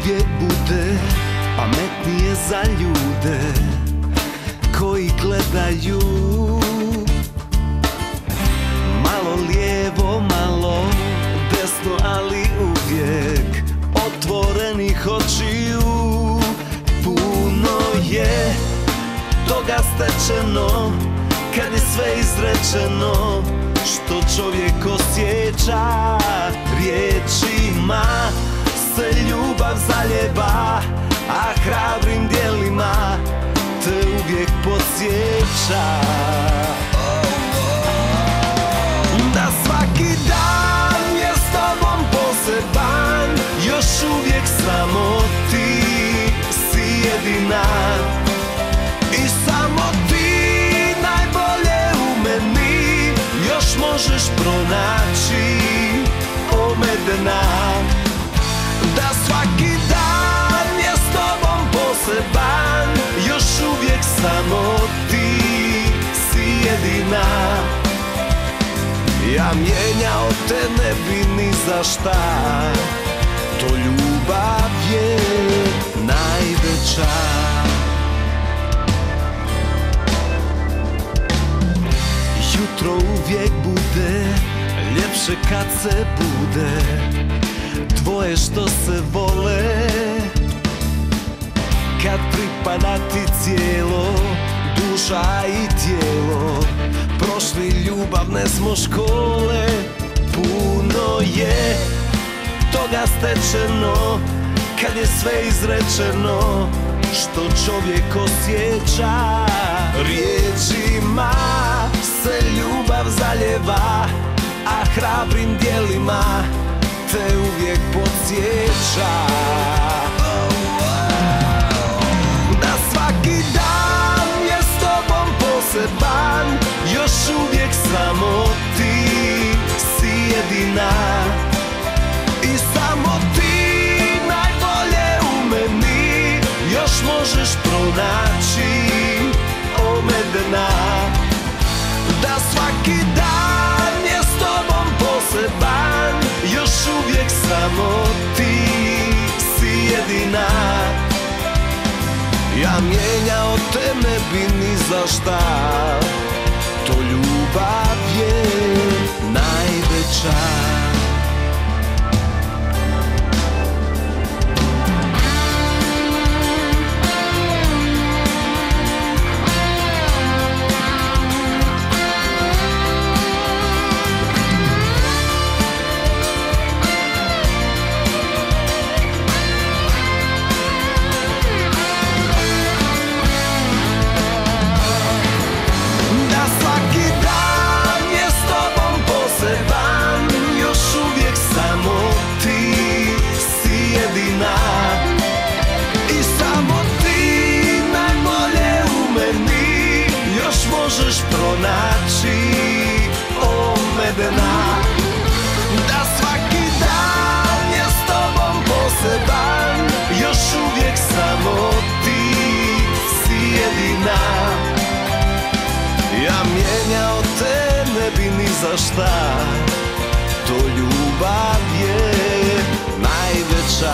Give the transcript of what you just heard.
uvijek bude pametnije za ljude koji gledaju malo lijevo, malo desno, ali uvijek otvorenih očiju. Puno je toga stečeno kad je sve izrečeno što čovjek osjeća. Riječima se ljubav zaljeva, a hrabrim djelima te uvijek podsjeća. Da svaki dan je s tobom poseban, još uvijek samo ti si jedina. I samo ti najbolje u meni još možeš pronaći, o medena. Da svaki dan je s tobom poseban, još uvijek samo ti si jedina. Ja mijenjao te ne bi ni za šta, to ljubav je najveća. Jutro uvijek bude ljepše kad se bude dvoje što se vole, kad pripada ti cijelo, duša i tijelo. Prošli ljubavne smo škole, puno je toga stečeno kad je sve izrečeno što čovjek osjeća. Riječima se ljubav zaljeva, a hrabrim djelima te uvijek podsjeća. Da svaki dan je s tobom poseban, još uvijek samo ti si jedina. I samo ti najbolje u meni još možeš pronaći, o medena. Da svaki dan je s tobom poseban, još uvijek samo ti si jedina. Ja mijenjao te ne bi ni za šta, to ljubav je najveća. Možeš pronaći, o medena. Da svaki dan je s tobom poseban, još uvijek samo ti si jedina. Ja mijenjao te ne bi ni za šta, to ljubav je najveća.